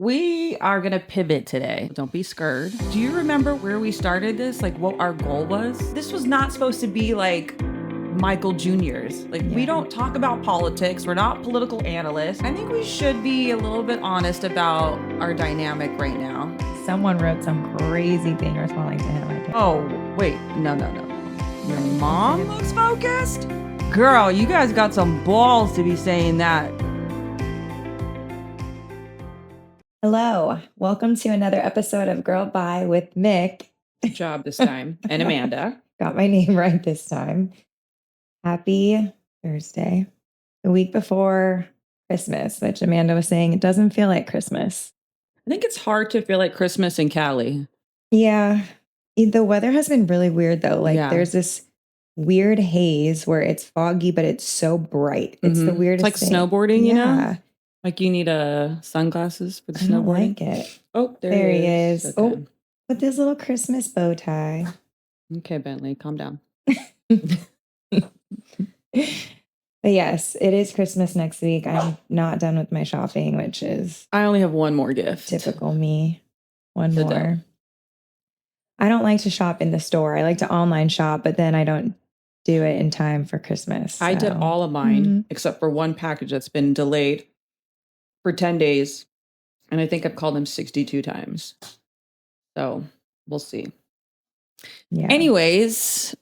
We are going to pivot today. Don't be scared. Do you remember where we started this? Like what our goal was? This was not supposed to be like Michael Jr.'s. We don't talk about politics. We're not political analysts. I think we should be a little bit honest about our dynamic right now. Someone wrote some crazy thing responding to him. Oh, wait. No. Your mom looks focused? Girl, you guys got some balls to be saying that. Hello. Welcome to another episode of Girl Bye with Miq. Good job this time. And Amanda. Got my name right this time. Happy Thursday. The week before Christmas, which Amanda was saying, it doesn't feel like Christmas. I think it's hard to feel like Christmas in Cali. Yeah. The weather has been really weird though. There's this weird haze where it's foggy, but it's so bright. It's the weirdest It's like thing. snowboarding, you know? Like you need sunglasses for the snowboarding. I don't like it. Oh, there he is. Okay. Oh, with this little Christmas bow tie. Okay, Bentley, calm down. But yes, it is Christmas next week. I'm not done with my shopping, which is I only have one more gift. Typical me. One more. I don't like to shop in the store. I like to online shop, but then I don't do it in time for Christmas. I did all of mine except for one package that's been delayed for 10 days. And I think I've called them 62 times. So we'll see. Yeah. Anyways,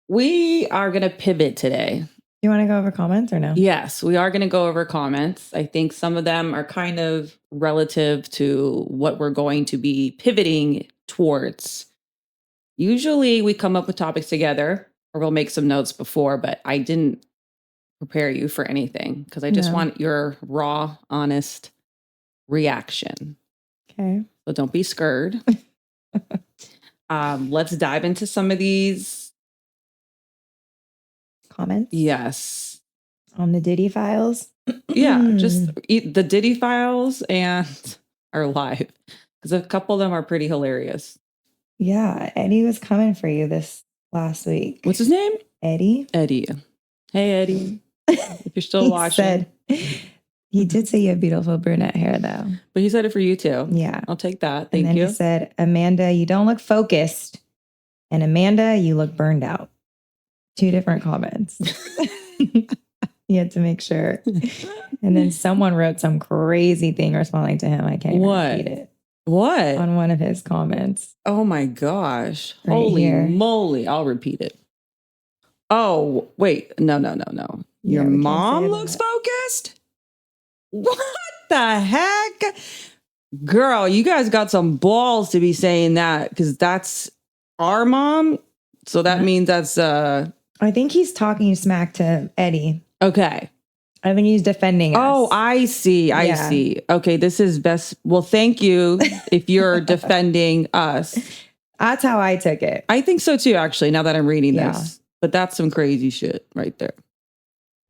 we are going to pivot today. You want to go over comments or no? Yes, we are going to go over comments. I think some of them are kind of relative to what we're going to be pivoting towards. Usually we come up with topics together or we'll make some notes before, but I didn't prepare you for anything because I just want your raw, honest reaction. Okay. So don't be scared. Let's dive into some of these comments. Yes. On the Diddy files. Yeah, just the Diddy files and our live because a couple of them are pretty hilarious. Yeah, Eddie was coming for you this last week. What's his name? Eddie. Hey, Eddie. If you're still watching. He did say you have beautiful brunette hair, though. But he said it for you, too. Yeah. I'll take that. Thank you. And then he said, Amanda, you don't look focused. And Amanda, you look burned out. 2 different comments. You had to make sure. And then someone wrote some crazy thing responding to him. I can't even repeat it. What? On one of his comments. Oh, my gosh. Right Holy here. moly. I'll repeat it. Oh, wait. No. Your mom looks focused? What the heck? Girl, you guys got some balls to be saying that because that's our mom. So that means that's... I think he's talking smack to Eddie. Okay. I think he's defending us. Oh, I see. I see. Okay, this is best. Well, thank you if you're defending us. That's how I took it. I think so too, actually, now that I'm reading this. But that's some crazy shit right there.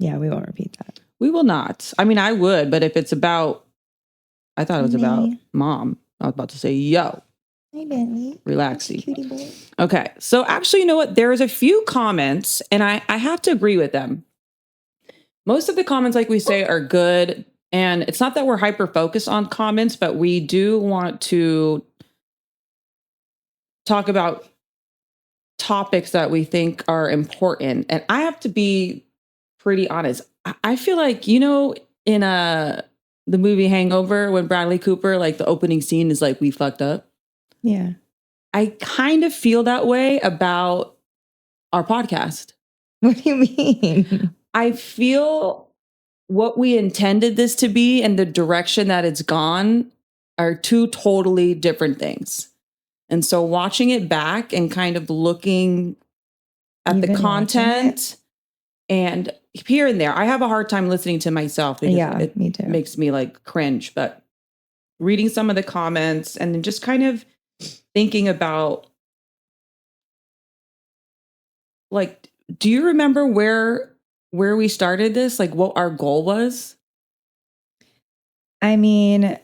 Yeah, we won't repeat that. We will not. I mean, I would, but if it's about, I thought it was about mom. I was about to say, yo. Hey, Bentley. Relaxing. Cutie boy. Okay. So actually, you know what? There's a few comments, and I have to agree with them. Most of the comments, like we say, are good. And it's not that we're hyper-focused on comments, but we do want to talk about topics that we think are important. And I have to be pretty honest. I feel like, you know, in the movie Hangover, when Bradley Cooper, like the opening scene is like, we fucked up. Yeah. I kind of feel that way about our podcast. What do you mean? I feel what we intended this to be and the direction that it's gone are 2 totally different things. And so watching it back and kind of looking at the content and here and there, I have a hard time listening to myself. It me too. Makes me like cringe, but reading some of the comments and then just kind of thinking about like, do you remember where we started this? Like what our goal was? I mean,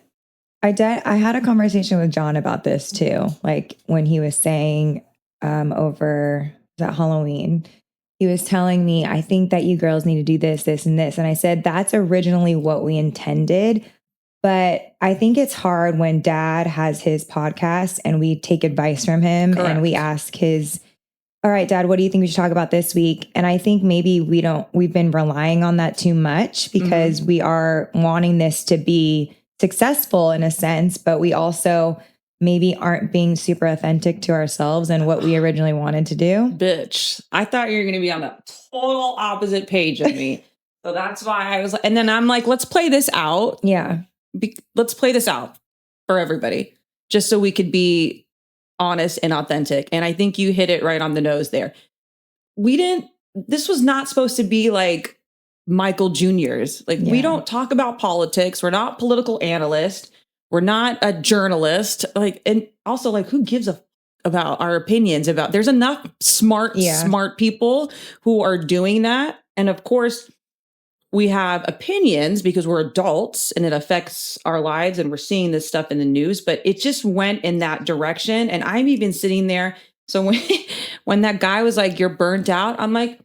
I had a conversation with John about this too. Like when he was saying over that Halloween, he was telling me, I think that you girls need to do this, this, and this. And I said, that's originally what we intended. But I think it's hard when dad has his podcast and we take advice from him and we ask all right, dad, what do you think we should talk about this week? And I think maybe we've been relying on that too much because we are wanting this to be successful in a sense, but we also maybe aren't being super authentic to ourselves and what we originally wanted to do. Bitch, I thought you were going to be on the total opposite page of me. So that's why I was like, and then I'm like, let's play this out. Yeah. Let's play this out for everybody, just so we could be honest and authentic. And I think you hit it right on the nose there. This was not supposed to be like Michael Jr.'s. Like, we don't talk about politics. We're not political analysts. We're not a journalist. Like, and also, like, who gives about our opinions about, there's enough smart people who are doing that. And of course, we have opinions because we're adults and it affects our lives and we're seeing this stuff in the news, but it just went in that direction. And I'm even sitting there. So when that guy was like, you're burnt out, I'm like,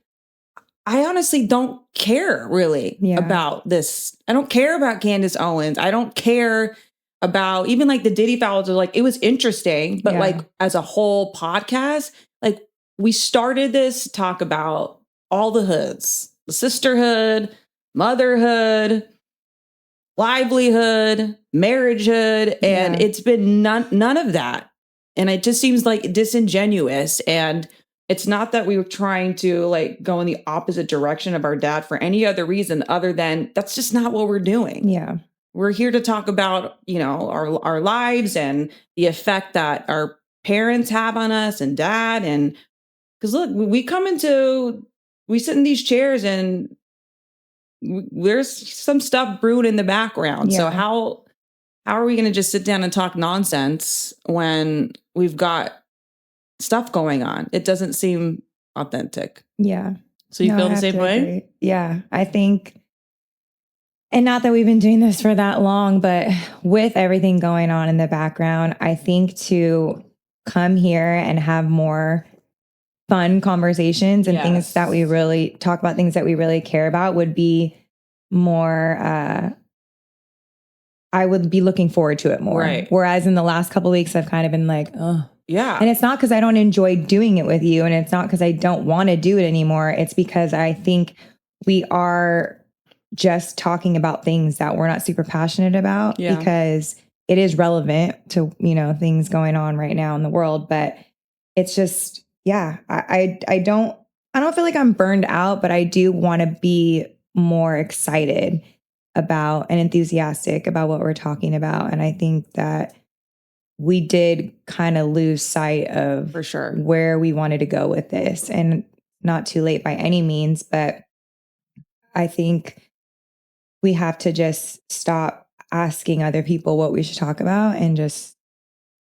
I honestly don't care really about this. I don't care about Candace Owens. I don't care about even like the Diddy files. Like, it was interesting, but like as a whole podcast, like we started this talk about all the hoods, the sisterhood, motherhood, livelihood, marriagehood, and it's been none of that. And it just seems like disingenuous. And it's not that we were trying to like go in the opposite direction of our dad for any other reason other than that's just not what we're doing. Yeah. We're here to talk about, our lives and the effect that our parents have on us and dad. And because look, we sit in these chairs and there's some stuff brewing in the background. So how are we going to just sit down and talk nonsense when we've got stuff going on? It doesn't seem authentic. Yeah. So you feel the same way? Agree. Yeah. I think, and not that we've been doing this for that long, but with everything going on in the background, I think to come here and have more fun conversations and things that we really talk about, things that we really care about would be more, I would be looking forward to it more. Right. Whereas in the last couple of weeks, I've kind of been like, oh, yeah. And it's not because I don't enjoy doing it with you. And it's not because I don't want to do it anymore. It's because I think we are just talking about things that we're not super passionate about because it is relevant to, things going on right now in the world. But it's just, I don't feel like I'm burned out, but I do want to be more excited about and enthusiastic about what we're talking about. And I think that we did kind of lose sight of for sure where we wanted to go with this, and not too late by any means, but I think we have to just stop asking other people what we should talk about and just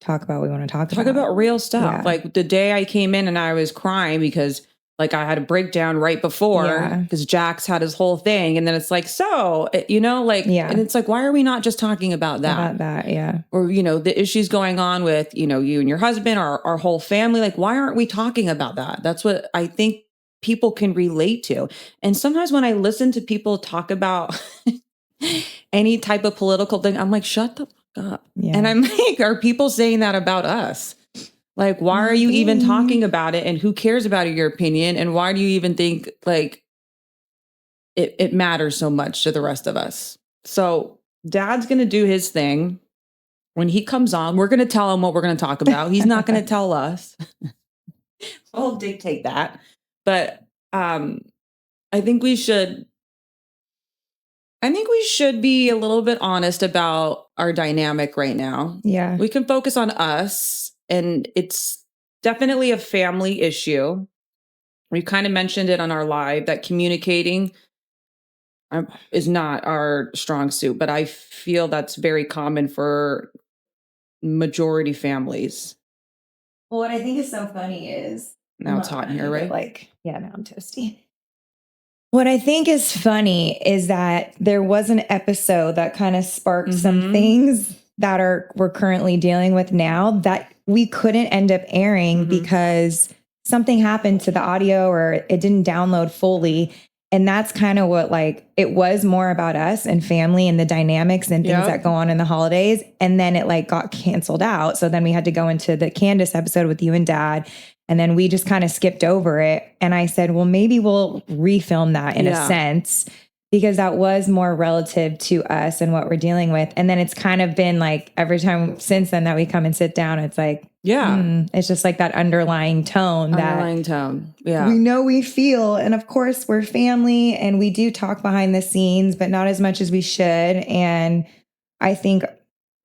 talk about what we want to talk about. Talk about real stuff. Like the day I came in and I was crying because like I had a breakdown right before because Jax had his whole thing. And then it's like, and it's like, why are we not just talking about that? Or, the issues going on with, you and your husband or our whole family. Like, why aren't we talking about that? That's what I think people can relate to. And sometimes when I listen to people talk about any type of political thing, I'm like, shut the fuck up. Yeah. And I'm like, are people saying that about us? Like, why are you even talking about it? And who cares about your opinion? And why do you even think like it matters so much to the rest of us? So Dad's going to do his thing. When he comes on, we're going to tell him what we're going to talk about. He's not going to tell us. I'll dictate that. But I think we should be a little bit honest about our dynamic right now. Yeah. We can focus on us. And it's definitely a family issue. We kind of mentioned it on our live that communicating is not our strong suit, but I feel that's very common for majority families. Well, what I think is so funny is now it's hot in here, right? Now I'm toasty. What I think is funny is that there was an episode that kind of sparked some things that we're currently dealing with now that we couldn't end up airing because something happened to the audio or it didn't download fully. And that's kind of what, like, it was more about us and family and the dynamics and things that go on in the holidays. And then it like got canceled out. So then we had to go into the Candace episode with you and Dad. And then we just kind of skipped over it. And I said, well, maybe we'll refilm that in a sense, because that was more relative to us and what we're dealing with. And then it's kind of been like every time since then that we come and sit down, it's like, it's just like that underlying tone. We know we feel. And of course, we're family and we do talk behind the scenes, but not as much as we should. And I think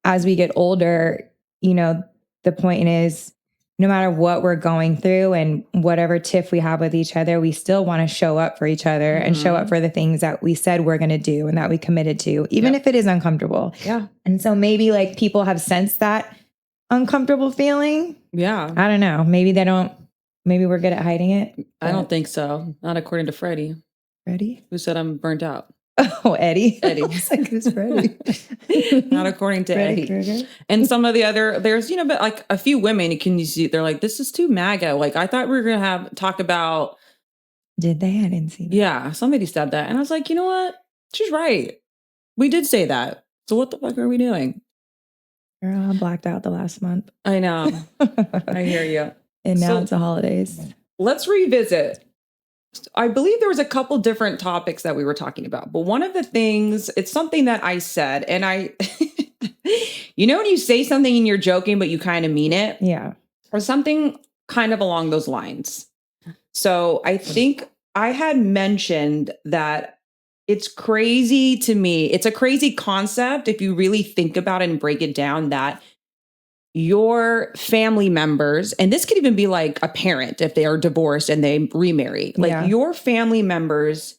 as we get older, you know, the point is, no matter what we're going through and whatever tiff we have with each other, we still want to show up for each other and show up for the things that we said we're going to do and that we committed to, even if it is uncomfortable. Yeah. And so maybe like people have sensed that uncomfortable feeling. Yeah. I don't know. Maybe they don't. Maybe we're good at hiding it. I don't think so. Not according to Freddie. Freddie? Who said I'm burnt out? Oh, Eddie. Eddie. I was like, who's Freddie? Not according to Freddie Eddie. Krueger? And some of the other, there's, you know, but like a few women, can you see, they're like, this is too MAGA. Like, I thought we were going to talk about. Did they? I didn't see that. Yeah, somebody said that. And I was like, you know what? She's right. We did say that. So what the fuck are we doing? Girl, I blacked out the last month. I know. I hear you. And now it's the holidays. Let's revisit. I believe there was a couple different topics that we were talking about, but one of the things, it's something that I said, and you know, when you say something and you're joking, but you kind of mean it? Yeah. Or something kind of along those lines. So I think I had mentioned that it's crazy to me. It's a crazy concept if you really think about it and break it down, that your family members, and this could even be like a parent if they are divorced and they remarry, like your family members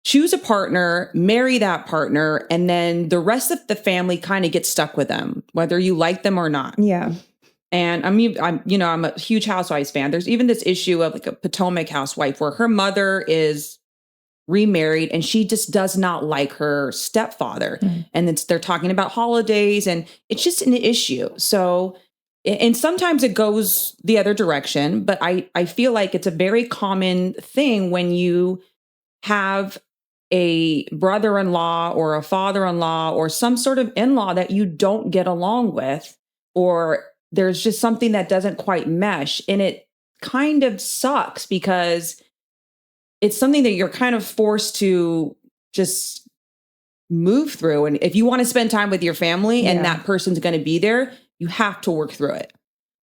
choose a partner, marry that partner, and then the rest of the family kind of gets stuck with them, whether you like them or not. Yeah. And I'm a huge Housewives fan. There's even this issue of like a Potomac housewife where her mother is remarried and she just does not like her stepfather. And they're talking about holidays and it's just an issue. So, and sometimes it goes the other direction, but I feel like it's a very common thing when you have a brother-in-law or a father-in-law or some sort of in-law that you don't get along with, or there's just something that doesn't quite mesh. And it kind of sucks because it's something that you're kind of forced to just move through. And if you want to spend time with your family and that person's going to be there, you have to work through it.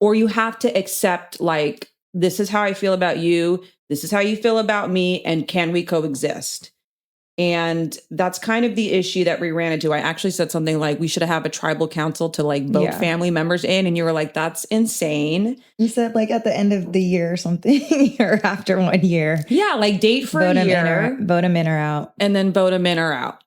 Or you have to accept, like, this is how I feel about you. This is how you feel about me. And can we coexist? And that's kind of the issue that we ran into. I actually said something like, we should have a tribal council to like vote family members in. And you were like, that's insane. You said like at the end of the year or something, or after 1 year. Yeah, like date for a year. Vote them in or out. And then vote them in or out.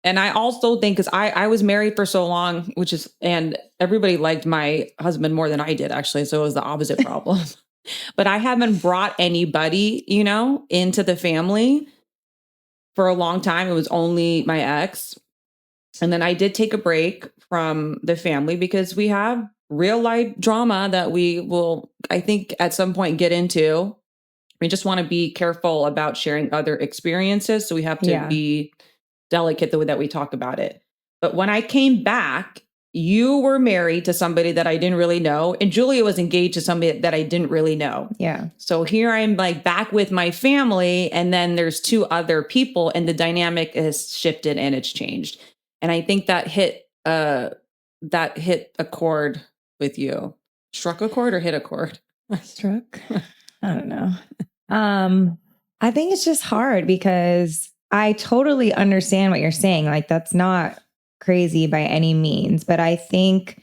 And I also think, because I was married for so long, and everybody liked my husband more than I did, actually. So it was the opposite problem. But I haven't brought anybody, you know, into the family for a long time. It was only my ex. And then I did take a break from the family because we have real life drama that we will, I think, at some point get into. We just want to be careful about sharing other experiences. So we have to be delicate the way that we talk about it. But when I came back, you were married to somebody that I didn't really know. And Julia was engaged to somebody that I didn't really know. Yeah. So here I'm like back with my family. And then there's two other people and the dynamic has shifted and it's changed. And I think that hit a chord with you. Struck a chord or hit a chord? Struck. I don't know. I think it's just hard because I totally understand what you're saying. Like, that's not crazy by any means, but I think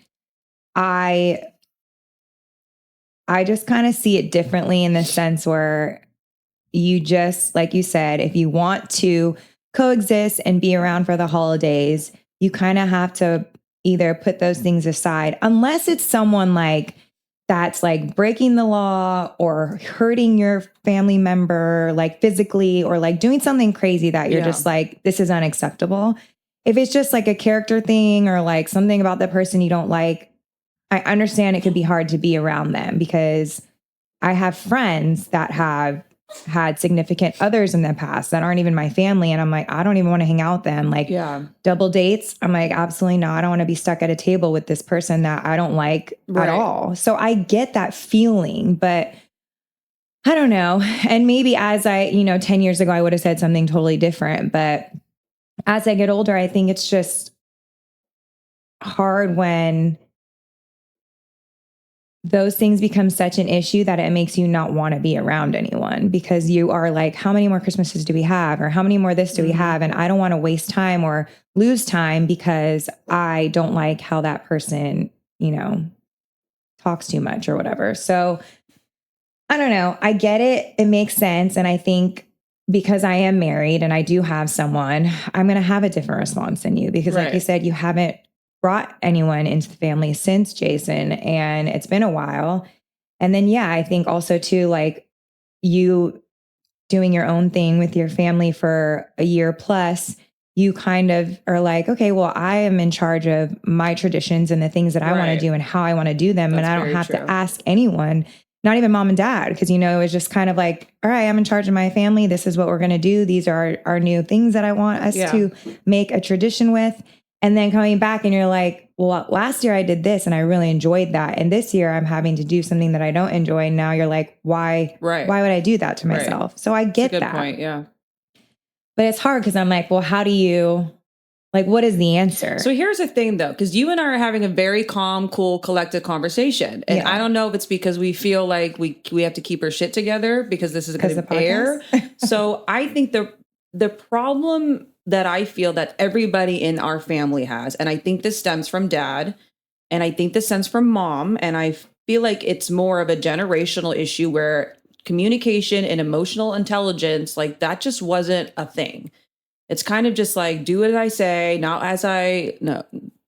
I just kind of see it differently in the sense where you just, like you said, if you want to coexist and be around for the holidays, you kind of have to either put those things aside, unless it's someone like that's like breaking the law or hurting your family member, like physically, or like doing something crazy that you're just like, this is unacceptable. If it's just like a character thing or like something about the person you don't like, I understand it could be hard to be around them, because I have friends that have had significant others in the past that aren't even my family. And I'm like, I don't even want to hang out with them. Like double dates. I'm like, absolutely not. I don't want to be stuck at a table with this person that I don't like at all. So I get that feeling, but I don't know. And maybe as 10 years ago, I would have said something totally different. But as I get older, I think it's just hard when those things become such an issue that it makes you not want to be around anyone, because you are like, how many more Christmases do we have? Or how many more this do we have? And I don't want to waste time or lose time because I don't like how that person, talks too much or whatever. So I don't know. I get it. It makes sense. And I think because I am married and I do have someone, I'm going to have a different response than you, because like you said, you haven't brought anyone into the family since Jason, and it's been a while. And then, I think also too, like you doing your own thing with your family for a year plus, you kind of are like, okay, well, I am in charge of my traditions and the things that I want to do and how I want to do them. And I don't have to ask anyone, not even mom and dad, because, it was just kind of like, all right, I'm in charge of my family. This is what we're going to do. These are our new things that I want us to make a tradition with. And then coming back and you're like, well, last year I did this and I really enjoyed that. And this year I'm having to do something that I don't enjoy. And now you're like, why would I do that to myself? So I get that. That's a good point. Yeah. But it's hard because I'm like, well, how do you, like, what is the answer? So here's the thing though, because you and I are having a very calm, cool, collected conversation. And I don't know if it's because we feel like we have to keep our shit together because this is going to air. So I think the problem that I feel that everybody in our family has, and I think this stems from dad, and I think this stems from mom, and I feel like it's more of a generational issue where communication and emotional intelligence, like that just wasn't a thing. It's kind of just like, do what I say,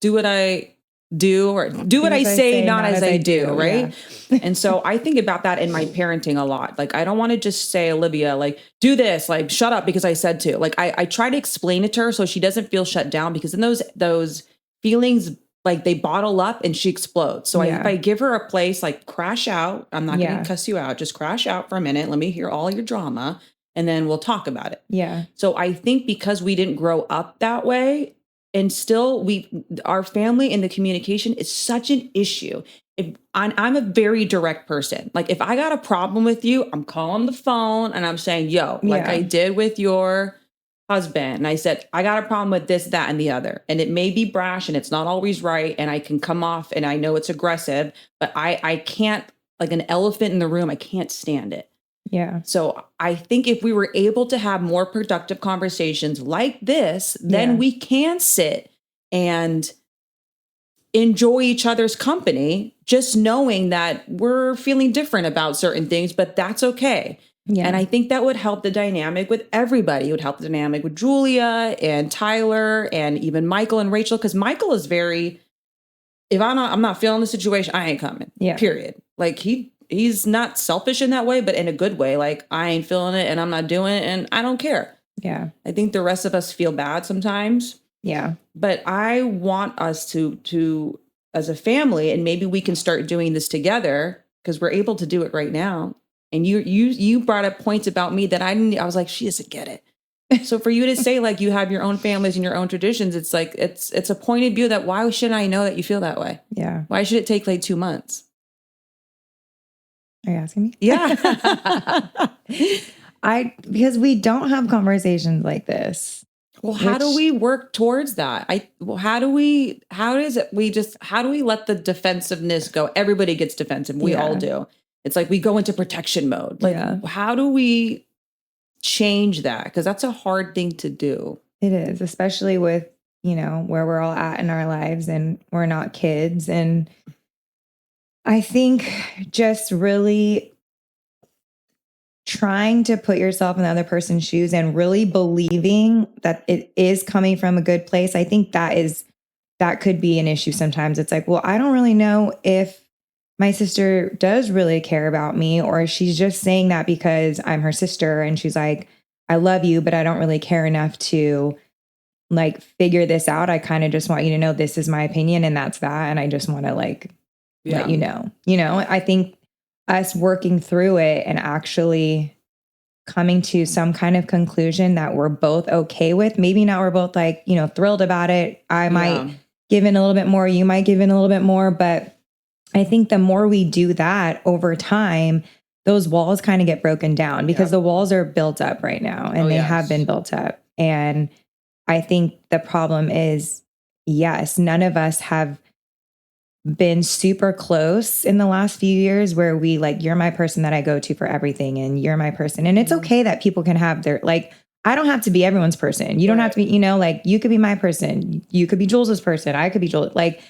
do what I do, or do what I say, not as I do, right? Yeah. And so I think about that in my parenting a lot. Like, I don't want to just say, Olivia, like, do this, like, shut up because I said to. Like, I try to explain it to her so she doesn't feel shut down, because then those feelings, like, they bottle up and she explodes. So if I give her a place, like, crash out, I'm not going to cuss you out, just crash out for a minute. Let me hear all your drama and then we'll talk about it. Yeah. So I think because we didn't grow up that way, and still our family and the communication is such an issue. I'm a very direct person. Like, if I got a problem with you, I'm calling the phone and I'm saying, like I did with your husband. And I said, I got a problem with this, that, and the other. And it may be brash and it's not always right. And I can come off and I know it's aggressive, but I can't, like an elephant in the room, I can't stand it. Yeah. So I think if we were able to have more productive conversations like this, then we can sit and enjoy each other's company, just knowing that we're feeling different about certain things, but that's okay. Yeah. And I think that would help the dynamic with everybody. It would help the dynamic with Julia and Tyler and even Michael and Rachel, because Michael is very, if I'm not feeling the situation, I ain't coming. Yeah. Period. Like he's not selfish in that way, but in a good way. Like, I ain't feeling it and I'm not doing it and I don't care. Yeah. I think the rest of us feel bad sometimes. Yeah. But I want us to as a family, and maybe we can start doing this together because we're able to do it right now. And you brought up points about me that I was like, she doesn't get it. So for you to say, like, you have your own families and your own traditions, it's like, it's a point of view that why shouldn't I know that you feel that way? Yeah. Why should it take like 2 months? Are you asking me? Yeah. Because we don't have conversations like this. Well, how do we work towards that? How do we let the defensiveness go? Everybody gets defensive. We all do. It's like we go into protection mode. Like, how do we change that? Because that's a hard thing to do. It is, especially with, where we're all at in our lives and we're not kids. And I think just really trying to put yourself in the other person's shoes and really believing that it is coming from a good place. I think that could be an issue sometimes. It's like, well, I don't really know if my sister does really care about me, or she's just saying that because I'm her sister and she's like, I love you, but I don't really care enough to like figure this out. I kind of just want you to know this is my opinion and that's that. And I just want to let you know. I think us working through it and actually coming to some kind of conclusion that we're both okay with. Maybe not we're both like, thrilled about it. I might give in a little bit more, you might give in a little bit more, but I think the more we do that over time, those walls kind of get broken down because the walls are built up right now and they have been built up. And I think the problem is, yes, none of us have been super close in the last few years where we like, you're my person that I go to for everything and you're my person. And it's okay that people can have their, like, I don't have to be everyone's person. You don't have to be, like you could be my person. You could be Jules's person. I could be Jules. Like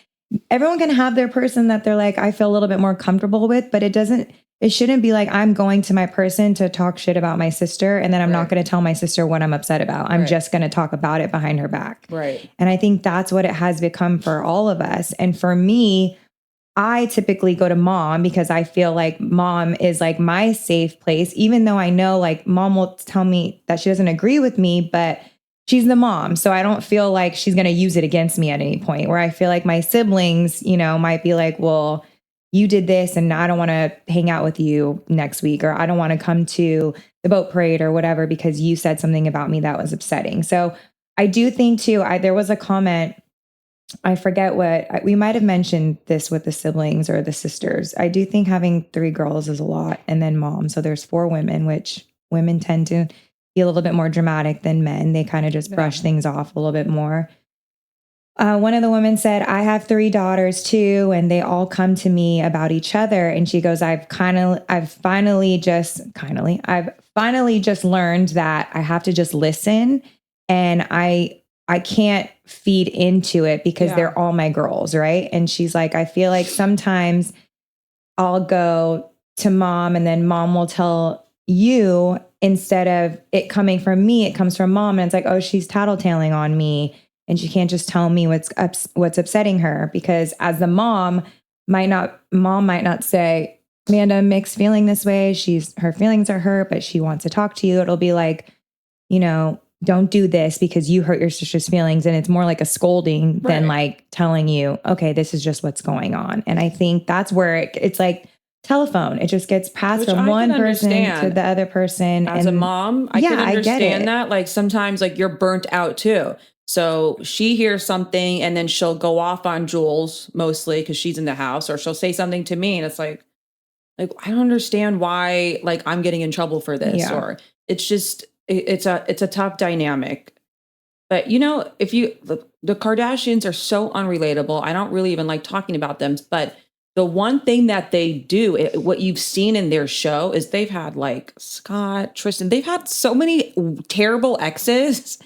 everyone can have their person that they're like, I feel a little bit more comfortable with, but it shouldn't be like I'm going to my person to talk shit about my sister. And then I'm not going to tell my sister what I'm upset about. I'm just going to talk about it behind her back. Right. And I think that's what it has become for all of us. And for me, I typically go to mom because I feel like mom is like my safe place, even though I know like mom will tell me that she doesn't agree with me, but she's the mom. So I don't feel like she's going to use it against me at any point where I feel like my siblings, might be like, well, you did this and I don't want to hang out with you next week, or I don't want to come to the boat parade or whatever because you said something about me that was upsetting. So I do think too, there was a comment, I forget we might have mentioned this with the siblings or the sisters. I do think having 3 girls is a lot and then mom. So there's 4 women, which women tend to be a little bit more dramatic than men. They kind of just brush things off a little bit more. One of the women said, I have 3 daughters too, and they all come to me about each other. And she goes, I've finally just learned that I have to just listen, and I can't feed into it because they're all my girls, right? And she's like, I feel like sometimes I'll go to mom and then mom will tell you instead of it coming from me, it comes from mom. And it's like, oh, she's tattletaling on me. And she can't just tell me what's upsetting her, because as the mom might not say, Amanda, Miq's feeling this way. Her feelings are hurt, but she wants to talk to you. It'll be like, don't do this because you hurt your sister's feelings. And it's more like a scolding than like telling you, okay, this is just what's going on. And I think that's where it's like telephone. It just gets passed from one person to the other person. As a mom, I can understand that. Like sometimes like you're burnt out too. So she hears something and then she'll go off on Jules mostly because she's in the house, or she'll say something to me and it's like I don't understand why like I'm getting in trouble for this, or it's just it's a tough dynamic. But if the Kardashians are so unrelatable, I don't really even like talking about them. But the one thing that they do, what you've seen in their show, is they've had like Scott, Tristan, they've had so many terrible exes,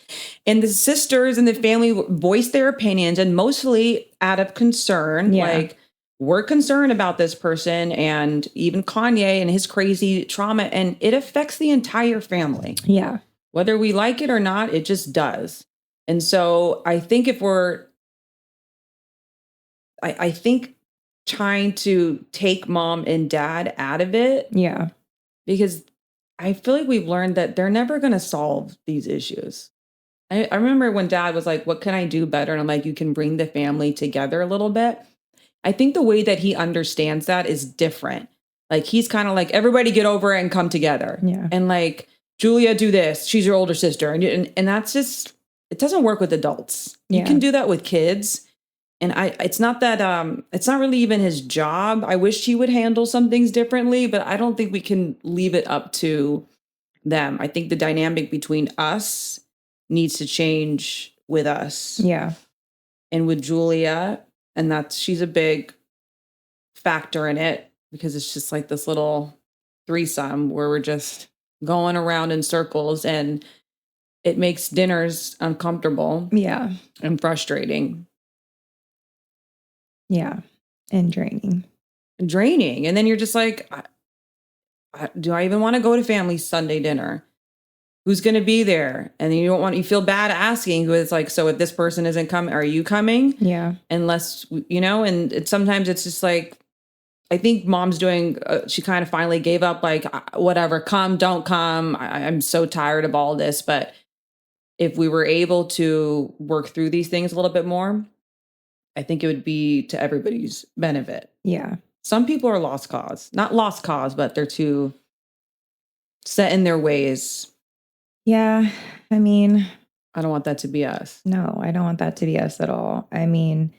and the sisters and the family voice their opinions, and mostly out of concern. Like, we're concerned about this person, and even Kanye and his crazy trauma, and it affects the entire family. Yeah. Whether we like it or not, it just does. And so I think I think trying to take mom and dad out of it. Yeah. Because I feel like we've learned that they're never going to solve these issues. I remember when dad was like, what can I do better? And I'm like, you can bring the family together a little bit. I think the way that he understands that is different. Like, he's kind of like, everybody get over it and come together. Yeah. And like, Julia, do this. She's your older sister. And that's just, it doesn't work with adults. You can do that with kids. And it's not that, it's not really even his job. I wish he would handle some things differently, but I don't think we can leave it up to them. I think the dynamic between us needs to change with us. Yeah. And with Julia, and she's a big factor in it, because it's just like this little threesome where we're just going around in circles, and it makes dinners uncomfortable. Yeah. And frustrating. Yeah. And draining. And then you're just like, do I even want to go to family Sunday dinner? Who's going to be there? And then you feel bad asking, who is like, so if this person isn't coming, are you coming? Yeah. Unless, and sometimes it's just like, I think mom's doing, she kind of finally gave up, like, whatever, come, don't come. I'm so tired of all this. But if we were able to work through these things a little bit more, I think it would be to everybody's benefit. Yeah. Some people are lost cause. Not lost cause, but they're too set in their ways. Yeah. I mean, I don't want that to be us. no, I don't want that to be us at all. I mean,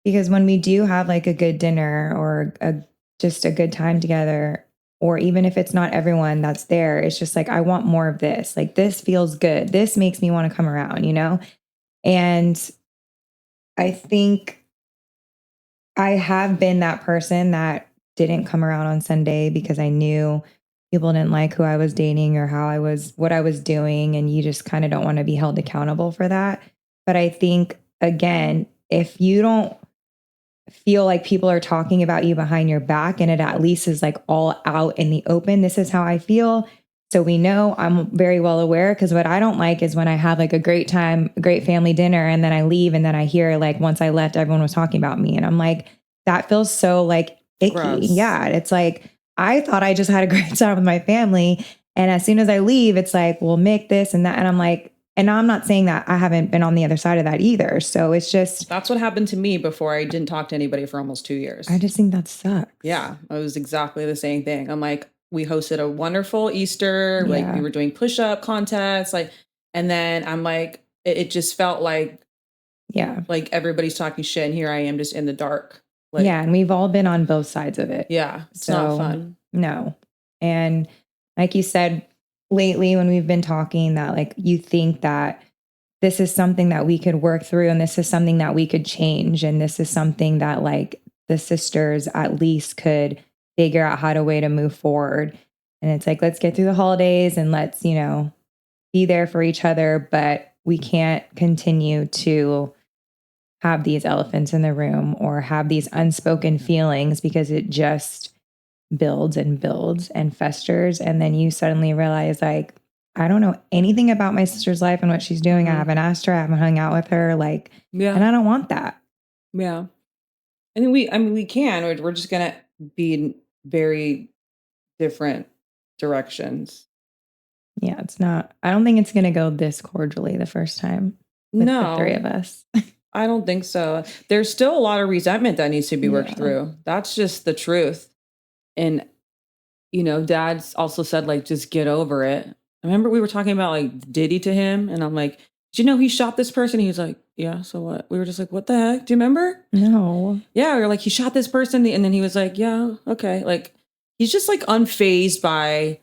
because when we do have like a good dinner or just a good time together, or even if it's not everyone that's there, it's just like, I want more of this. Like, this feels good. This makes me want to come around, you know? And I think I have been that person that didn't come around on Sunday because I knew people didn't like who I was dating or what I was doing. And you just kind of don't want to be held accountable for that. But I think, again, if you don't feel like people are talking about you behind your back and it at least is like all out in the open, this is how I feel. So we know, I'm very well aware, because what I don't like is when I have like a great time, a great family dinner, and then I leave and then I hear like once I left, everyone was talking about me. And I'm like, that feels so like icky. Gross. Yeah. It's like, I thought I just had a great time with my family. And as soon as I leave, it's like, well, Miq this and that. And I'm like, and I'm not saying that I haven't been on the other side of that either. So it's just, That's what happened to me before I didn't talk to anybody for almost 2 years. I just think that sucks. Yeah, it was exactly the same thing. I'm like, we hosted a wonderful Easter, like Yeah. we were doing push-up contests, like, and then I'm like, it just felt like Yeah. everybody's talking shit, and here I am just in the dark. Like, Yeah. And we've all been on both sides of it. yeah, it's not fun. No. And like you said lately when we've been talking, that like you think that this is something that we could work through and this is something that we could change. And this is something that like the sisters at least could figure out how to way to move forward. And it's like, let's get through the holidays and let's, you know, be there for each other. But we can't continue to have these elephants in the room or have these unspoken feelings, because it just builds and builds and festers. And then you suddenly realize, like, I don't know anything about my sister's life and what she's doing. I haven't asked her, I haven't hung out with her. Like, Yeah. And I don't want that. Yeah. I mean, we can, or we're just going to be in very different directions. Yeah, it's not, I don't think it's going to go this cordially the first time with the three of us. I don't think so. There's still a lot of resentment that needs to be worked through. That's just the truth. And, you know, Dad's also said, like, just get over it. I remember we were talking about like Diddy to him, and I'm like, did you know he shot this person? He was like, yeah, so what? We were just like, what the heck? Do you remember? No. Yeah, we were like, he shot this person, and then he was like, yeah, okay. Like, he's just like unfazed by,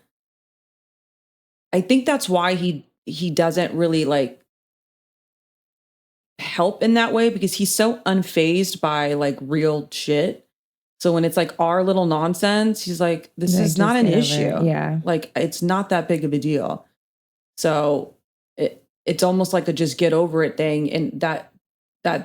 I think that's why he doesn't really like help in that way, because he's so unfazed by like real shit. So when it's like our little nonsense, he's like, this is not an issue. Yeah. Like, it's not that big of a deal. So it's almost like a just get over it thing. And that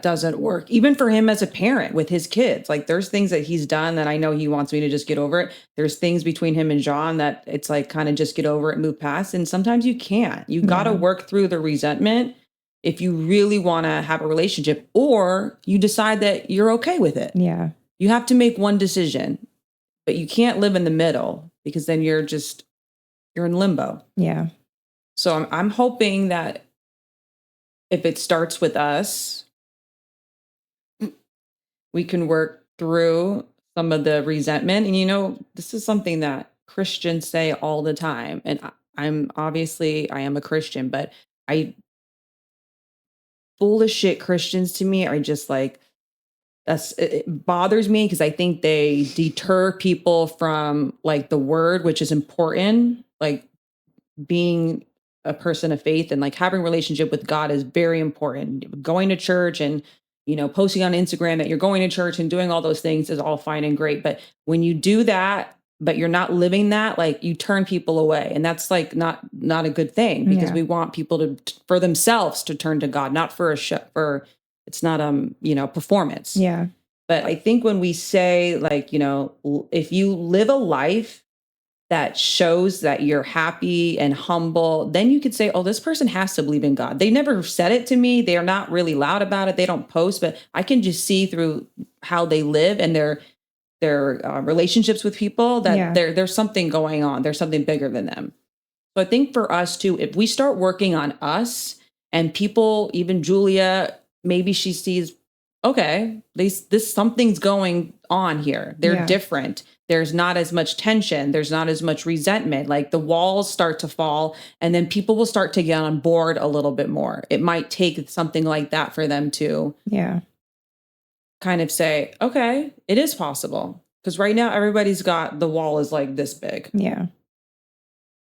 doesn't work. Even for him as a parent with his kids, like there's things that he's done that I know he wants me to just get over it. There's things between him and John that it's like kind of just get over it and move past. And sometimes you can't. You got to work through the resentment if you really want to have a relationship, or you decide that you're okay with it. Yeah. You have to make one decision, but you can't live in the middle, because then you're in limbo. Yeah. So I'm hoping that if it starts with us, we can work through some of the resentment. And, you know, this is something that Christians say all the time. And I am a Christian, but full of shit Christians to me are just like, it bothers me, because I think they deter people from like the word, which is important. Like, being a person of faith and like having a relationship with God is very important. Going to church and, you know, posting on Instagram that you're going to church and doing all those things is all fine and great. But when you do that, but you're not living that, like, you turn people away. And that's like not a good thing, because we want people for themselves to turn to God, not for it's not performance. Yeah. But I think when we say, like, you know, if you live a life that shows that you're happy and humble, then you could say, oh, this person has to believe in God. They never said it to me. They are not really loud about it. They don't post, but I can just see through how they live and their relationships with people that there's something going on. There's something bigger than them. So I think for us too, if we start working on us, and people, even Julia, maybe she sees okay, this something's going on here. They're Yeah. different. There's not as much tension. There's not as much resentment. Like the walls start to fall, and then people will start to get on board a little bit more. It might take something like that for them to Yeah. kind of say, okay, it is possible. Because right now, everybody's got the wall is like this big, Yeah.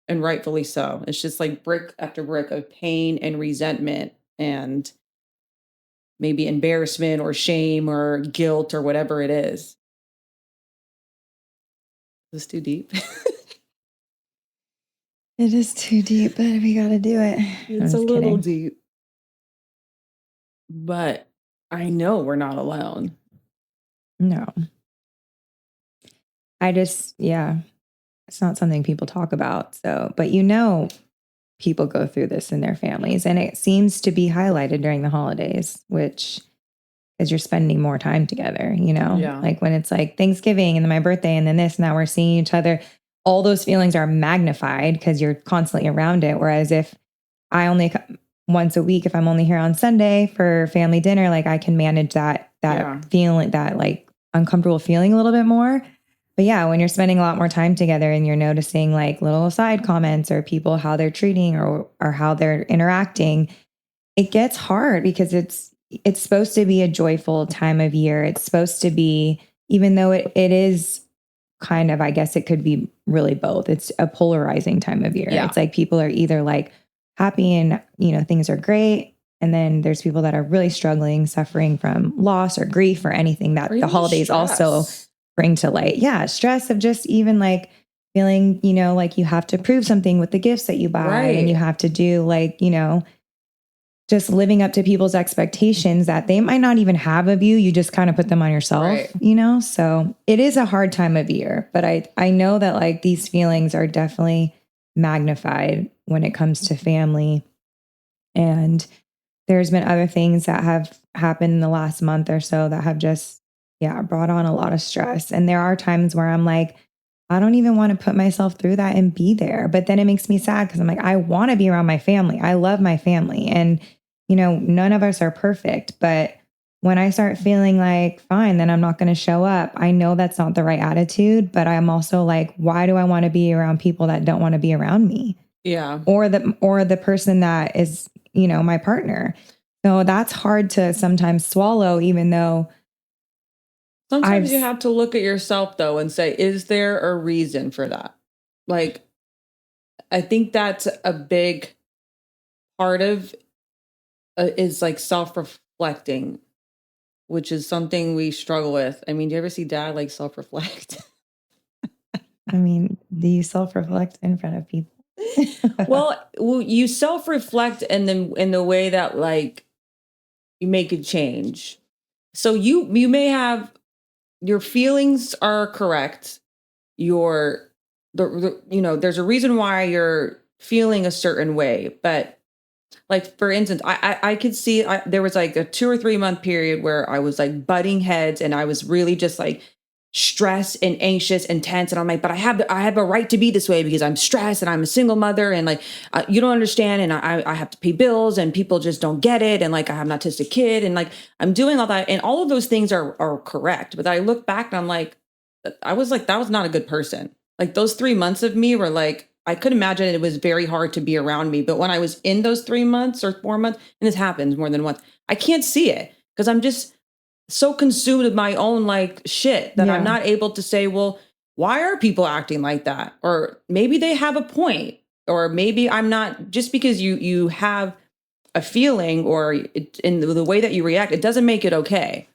and rightfully so. It's just like brick after brick of pain and resentment and maybe embarrassment or shame or guilt or whatever it is. Is this too deep? It is too deep, but we got to do it. It's a little deep. But I know we're not alone. No. It's not something people talk about. So, but people go through this in their families, and it seems to be highlighted during the holidays, which is you're spending more time together, Yeah. like when it's like Thanksgiving and then my birthday and then this, now we're seeing each other, all those feelings are magnified because you're constantly around it. Whereas if I only once a week, if I'm only here on Sunday for family dinner, like I can manage that Yeah. feeling, that like uncomfortable feeling a little bit more. But yeah, when you're spending a lot more time together and you're noticing like little side comments or people, how they're treating or how they're interacting, it gets hard because it's supposed to be a joyful time of year. It's supposed to be, even though it is kind of, I guess it could be really both. It's a polarizing time of year. Yeah. It's like people are either like happy and, things are great. And then there's people that are really struggling, suffering from loss or grief or anything that the holidays also bring to light. Yeah. Stress of just even like feeling, like you have to prove something with the gifts that you buy. Right. And you have to do like, just living up to people's expectations that they might not even have of you. You just kind of put them on yourself, right. So it is a hard time of year, but I know that like these feelings are definitely magnified when it comes to family. And there's been other things that have happened in the last month or so that have just, brought on a lot of stress. And there are times where I'm like, I don't even want to put myself through that and be there. But then it makes me sad because I'm like, I want to be around my family. I love my family. And, none of us are perfect. But when I start feeling like, fine, then I'm not going to show up, I know that's not the right attitude. But I'm also like, why do I want to be around people that don't want to be around me? Yeah. Or the person that is, my partner. So that's hard to sometimes swallow, even though sometimes you have to look at yourself though and say, is there a reason for that? Like, I think that's a big part of is like self-reflecting, which is something we struggle with. I mean, do you ever see dad like self-reflect? I mean, do you self-reflect in front of people? well, you self-reflect and then in the way that like you make a change. So you may have your feelings are correct. There's a reason why you're feeling a certain way, but like for instance, I could see there was like a 2 or 3 month period where I was like butting heads and I was really just like stressed and anxious and tense, and I'm like, but I have a right to be this way because I'm stressed and I'm a single mother and like you don't understand, and I have to pay bills and people just don't get it, and like I have an autistic kid, and like I'm doing all that, and all of those things are correct, but I look back and I'm like, I was like, that was not a good person. Like those 3 months of me were like, I could imagine it was very hard to be around me. But when I was in those 3 months or 4 months, and this happens more than once, I can't see it because I'm just so consumed with my own like shit that I'm not able to say, well, why are people acting like that? Or maybe they have a point, or maybe I'm not, just because you have a feeling or in the way that you react, it doesn't make it okay.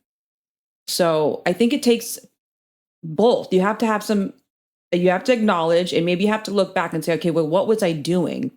So I think it takes both. You have to acknowledge, and maybe you have to look back and say, okay, well, what was I doing?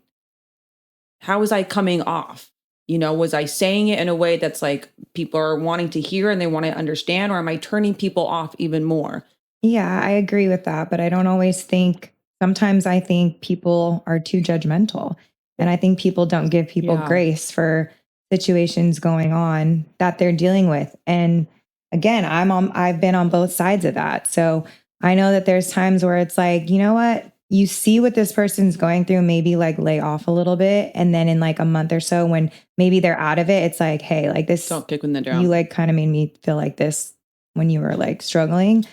How was I coming off? Was I saying it in a way that's like people are wanting to hear and they want to understand, or am I turning people off even more? Yeah, I agree with that. But I don't always think, sometimes I think people are too judgmental. And I think people don't give people grace for situations going on that they're dealing with. And again, I've been on both sides of that. So I know that there's times where it's like, you know what? you see what this person's going through, maybe like lay off a little bit. And then in like a month or so, when maybe they're out of it, it's like, hey, like this, Don't kick when they're down. you like kind of made me feel like this when you were like struggling,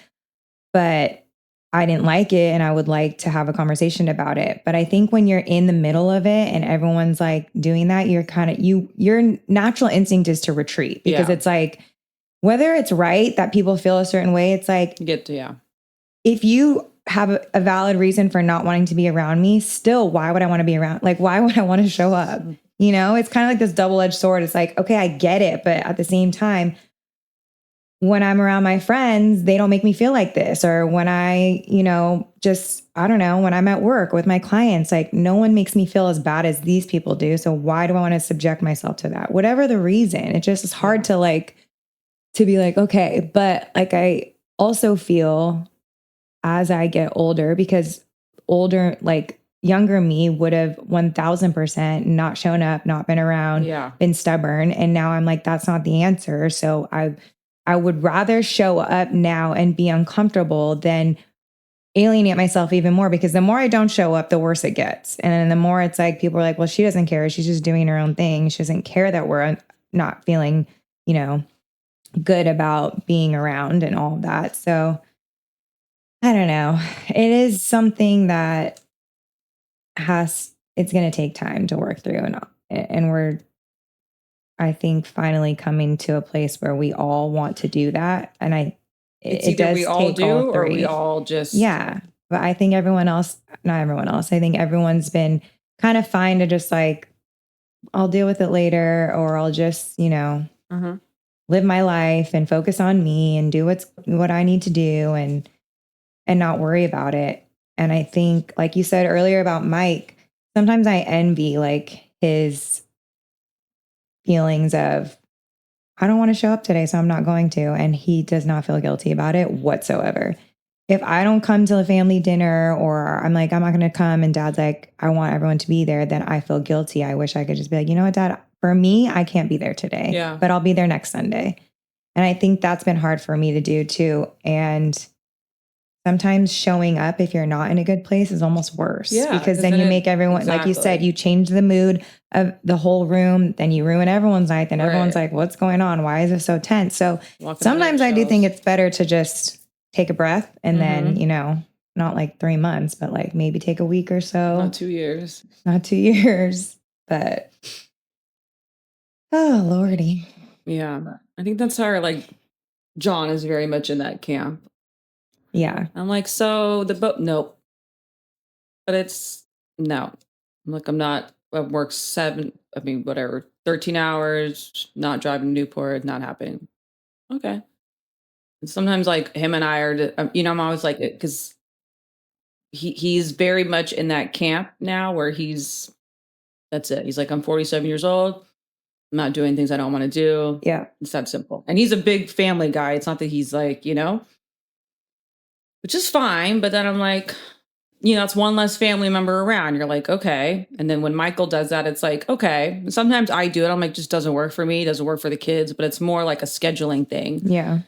but I didn't like it and I would like to have a conversation about it. But I think when you're in the middle of it and everyone's like doing that, you're kind of, your natural instinct is to retreat because it's like, whether it's right that people feel a certain way, it's like, if you have a valid reason for not wanting to be around me, still, why would I want to be around? Like, why would I want to show up? You know, it's kind of like this double-edged sword. It's like, okay, I get it. But at the same time, when I'm around my friends, they don't make me feel like this. Or when I, just, I don't know, when I'm at work with my clients, like no one makes me feel as bad as these people do. So why do I want to subject myself to that? Whatever the reason, it just is hard to be like, okay. But like, I also feel as I get older, because younger me would have 1000% not shown up, not been around, been stubborn. And now I'm like, that's not the answer. So I would rather show up now and be uncomfortable than alienate myself even more, because the more I don't show up, the worse it gets. And then the more it's like, people are like, well, she doesn't care. She's just doing her own thing. She doesn't care that we're not feeling, good about being around and all of that. So I don't know. It is something that it's going to take time to work through. And we're, I think, finally coming to a place where we all want to do that. And it does we all take do, all three. Or we all just. Yeah. But I think not everyone else. I think everyone's been kind of fine to just like, I'll deal with it later, or I'll just, live my life and focus on me and do what I need to do and not worry about it. And I think, like you said earlier about Mike, sometimes I envy like his feelings of, I don't want to show up today, so I'm not going to. And he does not feel guilty about it whatsoever. If I don't come to the family dinner, or I'm like, I'm not going to come, and Dad's like, I want everyone to be there, then I feel guilty. I wish I could just be like, you know what, Dad, for me, I can't be there today, but I'll be there next Sunday. And I think that's been hard for me to do too. And sometimes showing up if you're not in a good place is almost worse, because then you make everyone, like you said, you change the mood of the whole room, then you ruin everyone's night. Then everyone's like, what's going on? Why is it so tense? So sometimes I do think it's better to just take a breath and then, not like 3 months, but like maybe take a week or so. Not 2 years. Not 2 years, but oh, Lordy. Yeah. I think that's how John is very much in that camp. Yeah. I'm like, so the boat, nope. But it's, no. I'm like, I work 13 hours, not driving to Newport, not happening. Okay. And sometimes like him and I are, I'm always like, because he's very much in that camp now where that's it. He's like, I'm 47 years old. I'm not doing things I don't want to do. Yeah. It's that simple. And he's a big family guy. It's not that he's like, which is fine. But then I'm like, it's one less family member around. You're like, okay. And then when Michael does that, it's like, okay. Sometimes I do it. I'm like, just doesn't work for me. It doesn't work for the kids, but it's more like a scheduling thing. Yeah.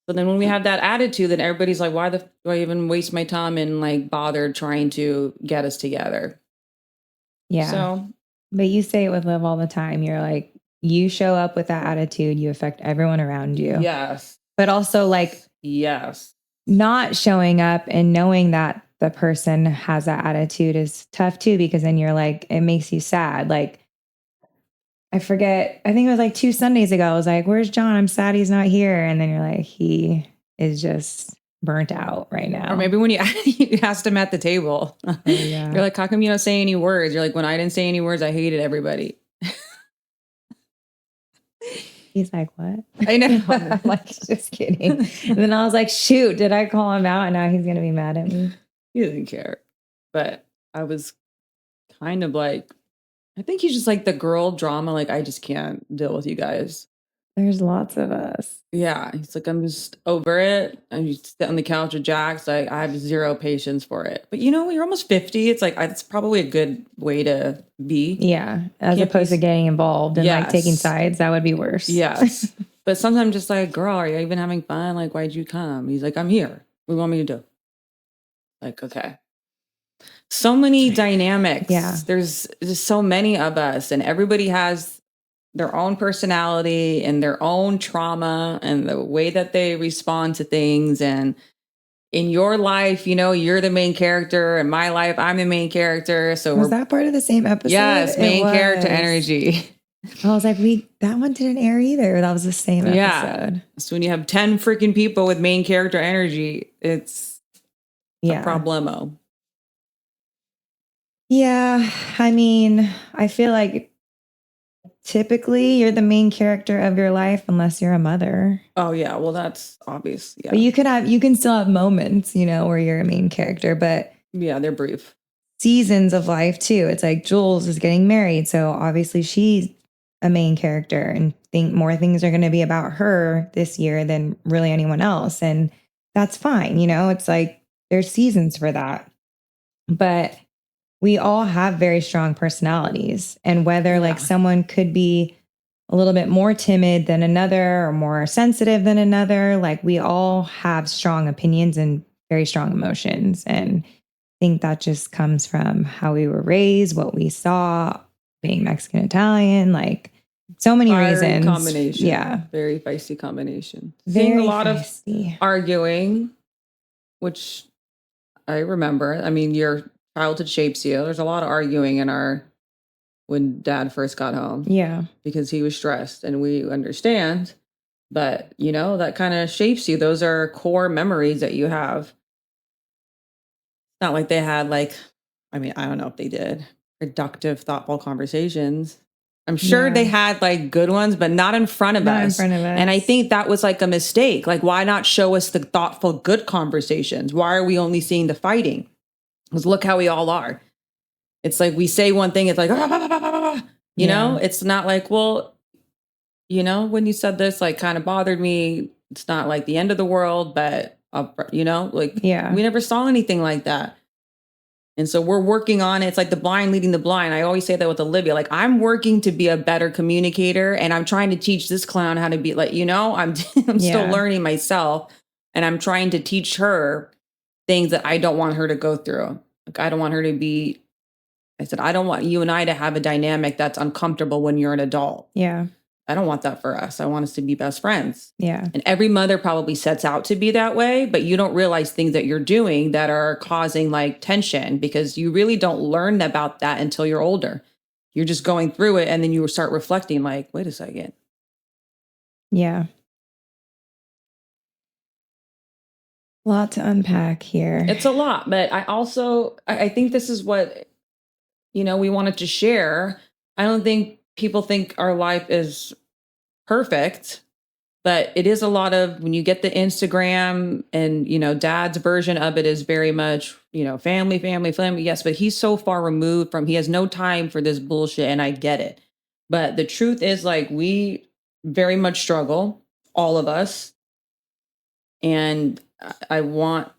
But then when we have that attitude, then everybody's like, why do I even waste my time and like bother trying to get us together? Yeah. So, but you say it with love all the time. You're like, you show up with that attitude, you affect everyone around you. Yes. But also like, yes, not showing up and knowing that the person has that attitude is tough too, because then you're like, it makes you sad. Like, I forget, I think it was like 2 Sundays ago. I was like, where's John? I'm sad he's not here. And then you're like, he is just burnt out right now. Or maybe when you asked him at the table, yeah. You're like, how come you don't say any words? You're like, when I didn't say any words, I hated everybody. He's like, what? I know. I'm like, just kidding. And then I was like, shoot, did I call him out? And now he's going to be mad at me. He doesn't care. But I was kind of like, I think he's just like the girl drama. Like, I just can't deal with you guys. There's lots of us. Yeah. He's like, I'm just over it. I'm just sit on the couch with Jax. Like, I have zero patience for it. But you're almost 50. It's like, it's probably a good way to be. Yeah. As opposed to getting involved and like taking sides. That would be worse. Yes. But sometimes just like, girl, are you even having fun? Like, why'd you come? He's like, I'm here. What do you want me to do? Like, okay. So many dynamics. Yeah. There's just so many of us, and everybody has their own personality and their own trauma and the way that they respond to things. And in your life, you're the main character. In my life, I'm the main character. So Was that part of the same episode? Yes, main character energy. I was like, that one didn't air either. That was the same episode. Yeah. So when you have 10 freaking people with main character energy, it's a problemo. Yeah. I mean, I feel like typically you're the main character of your life unless you're a mother. Oh yeah. Well, that's obvious. Yeah. But you can still have moments, where you're a main character, but yeah, they're brief. Seasons of life too. It's like Jules is getting married. So obviously she's a main character and think more things are going to be about her this year than really anyone else. And that's fine. It's like there's seasons for that. But we all have very strong personalities. And whether like someone could be a little bit more timid than another or more sensitive than another, like we all have strong opinions and very strong emotions. And I think that just comes from how we were raised, what we saw, being Mexican, Italian, like so many reasons. Combination. Yeah. Very feisty combination. Very Seeing a lot feisty. of arguing, which I remember. I mean, your childhood shapes you. There's a lot of arguing when Dad first got home. Yeah. Because he was stressed, and we understand. But, that kind of shapes you. Those are core memories that you have. Not like they had I don't know if they did productive, thoughtful conversations. I'm sure they had good ones, but not in front of us. And I think that was a mistake. Why not show us the thoughtful, good conversations? Why are we only seeing the fighting? Because look how we all are. It's like we say one thing, it's like, you know, it's not like, well, when you said this, kind of bothered me. It's not the end of the world, but, we never saw anything like that. And so we're working on it. It's like the blind leading the blind. I always say that with Olivia. I'm working to be a better communicator, and I'm trying to teach this clown how to be I'm still learning myself, and I'm trying to teach her things that I don't want her to go through. I don't want her to be, I said, I don't want you and I to have a dynamic that's uncomfortable when you're an adult. Yeah. I don't want that for us. I want us to be best friends. Yeah. And every mother probably sets out to be that way, but you don't realize things that you're doing that are causing tension, because you really don't learn about that until you're older. You're just going through it, and then you start reflecting wait a second. Yeah. A lot to unpack here. It's a lot, but I think this is what, we wanted to share. I don't think people think our life is perfect, but it is a lot of, when you get the Instagram and, Dad's version of it is very much, family. Yes, but he's so far removed he has no time for this bullshit, and I get it. But the truth is we very much struggle, all of us. And I want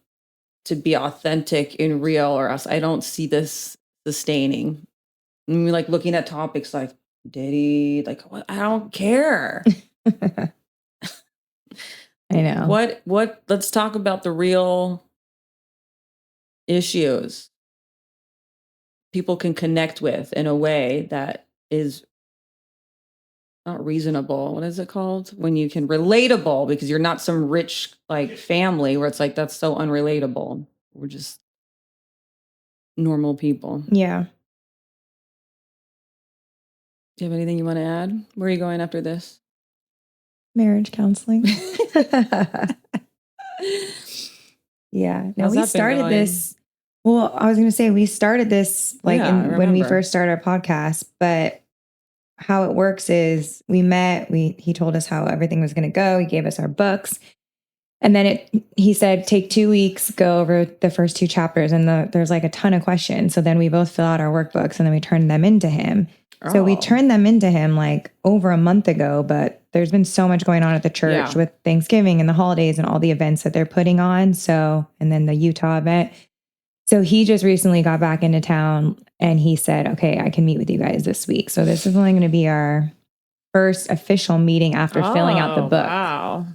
to be authentic and real, or else I don't see this sustaining. And we looking at topics like Diddy, what? I don't care. I know. What, let's talk about the real issues people can connect with in a way that is not reasonable. What is it called? When you can relatable, because you're not some rich family where it's that's so unrelatable. We're just normal people. Yeah. Do you have anything you want to add? Where are you going after this? Marriage counseling. Yeah. No, we started this. Well, I was going to say we started this when we first started our podcast, but how it works is we met, he told us how everything was going to go. He gave us our books. And then he said, take 2 weeks, go over the first 2 chapters. And there's a ton of questions. So then we both fill out our workbooks, and then we turn them into him. Oh. So we turned them into him over a month ago, but there's been so much going on at the church with Thanksgiving and the holidays and all the events that they're putting on. So, and then the Utah event. So he just recently got back into town, and he said, okay, I can meet with you guys this week. So this is only going to be our first official meeting after filling out the book. Wow.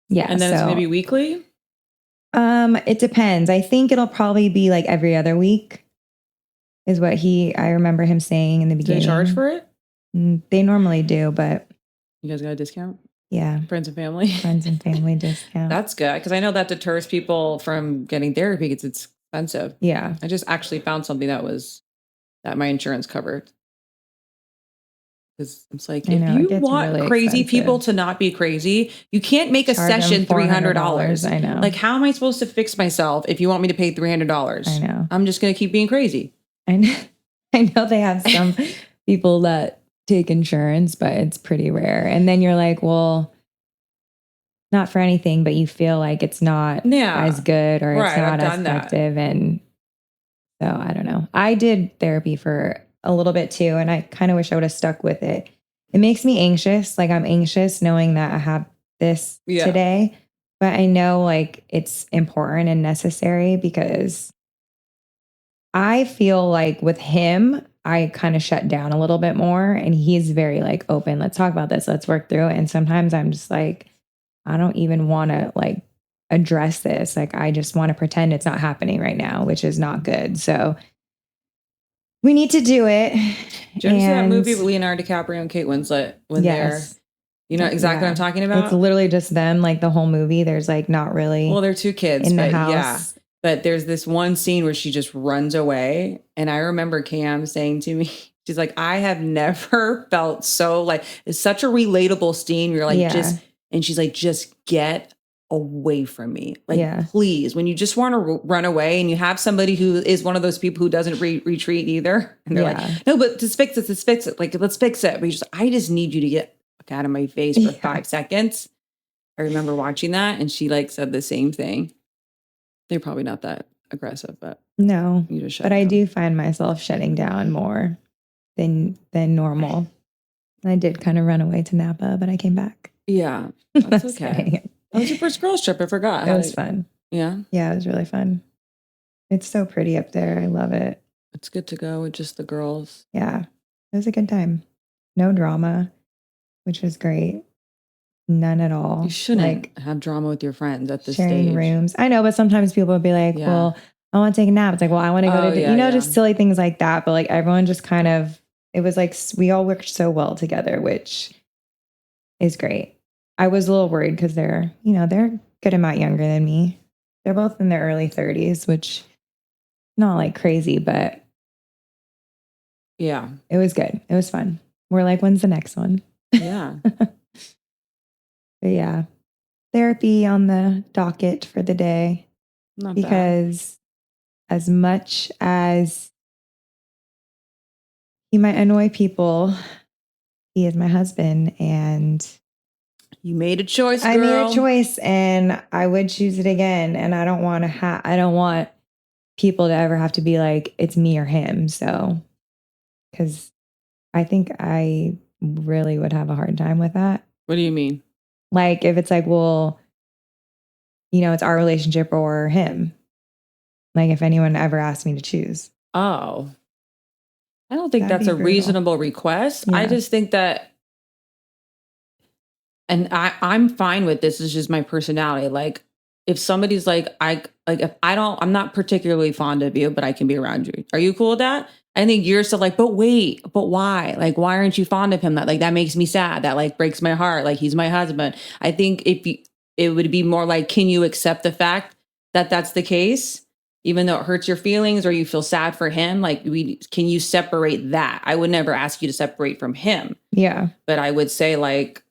Yeah. And then it's going to be weekly? It depends. I think it'll probably be every other week. is what I remember him saying in the Do beginning. they charge for it? They normally do, but You guys got a discount? yeah. Friends and family? Friends and family discount. That's good, because I know that deters people from getting therapy because it's expensive. Yeah. I just actually found something that my insurance covered. Because it's like, if you want really crazy people to not be crazy, you can't make a session $300. I know. Like, how am I supposed to fix myself if you want me to pay $300? I know. I'm just going to keep being crazy. I know they have some people that take insurance, but it's pretty rare. And then you're like, well, not for anything, but you feel like it's not as good or it's not as effective. And so I don't know. I did therapy for a little bit too, and I kind of wish I would have stuck with it. It makes me anxious. Like, I'm anxious knowing that I have this today, but I know like it's important and necessary, because I feel like with him, I kind of shut down a little bit more, and he's very like open. Let's talk about this. Let's work through it. And sometimes I'm just like, I don't even want to like address this. Like, I just want to pretend it's not happening right now, which is not good. So we need to do it. Did you ever see that movie with Leonardo DiCaprio and Kate Winslet when they're, you know exactly what I'm talking about? It's literally just them, like the whole movie. There's like not really. Well, they're two kids in the house. Yeah. But there's this one scene where she just runs away. And I remember Cam saying to me, she's like, I have never felt so like, it's such a relatable scene. You're like, and she's like, just get away from me. Like, please, when you just want to run away and you have somebody who is one of those people who doesn't retreat either. And they're like, no, but just fix it. Like, let's fix it. But I just need you to get out of my face for 5 seconds. I remember watching that, and she like said the same thing. They're probably not that aggressive, but no, you just shut but down. I do find myself shutting down more than normal. I did kind of run away to Napa, but I came back. Yeah, that's okay. That was your first girls trip. I forgot. It was fun. Yeah? Yeah, it was really fun. It's so pretty up there. I love it. It's good to go with just the girls. Yeah, it was a good time. No drama, which was great. None at all. You shouldn't have drama with your friends at this sharing stage. Rooms. I know, but sometimes people would be like, well, I want to take a nap. It's like, well, I want to go to, just silly things like that. But like, everyone just kind of, it was like, we all worked so well together, which is great. I was a little worried because they're a good amount younger than me. They're both in their early 30s, which not like crazy, but yeah, it was good. It was fun. We're like, when's the next one? Yeah. But yeah, therapy on the docket for the day. Not because bad. As much as he might annoy people, he is my husband, and you made a choice, girl. I made a choice, and I would choose it again. And I don't want to I don't want people to ever have to be like, it's me or him. So, because I think I really would have a hard time with that. What do you mean? Like, if it's like, well, it's our relationship or him. Like, if anyone ever asked me to choose. Oh, I don't think that's a reasonable request. Yeah. I just think that, and I'm fine with this. It's just my personality. Like, if somebody's like, I'm not particularly fond of you, but I can be around you. Are you cool with that? I think you're still like, but why? Like, why aren't you fond of him? That makes me sad. That like breaks my heart. Like, he's my husband. I think it would be more like, can you accept the fact that that's the case, even though it hurts your feelings or you feel sad for him? Like, can you separate that? I would never ask you to separate from him. Yeah. But I would say, like,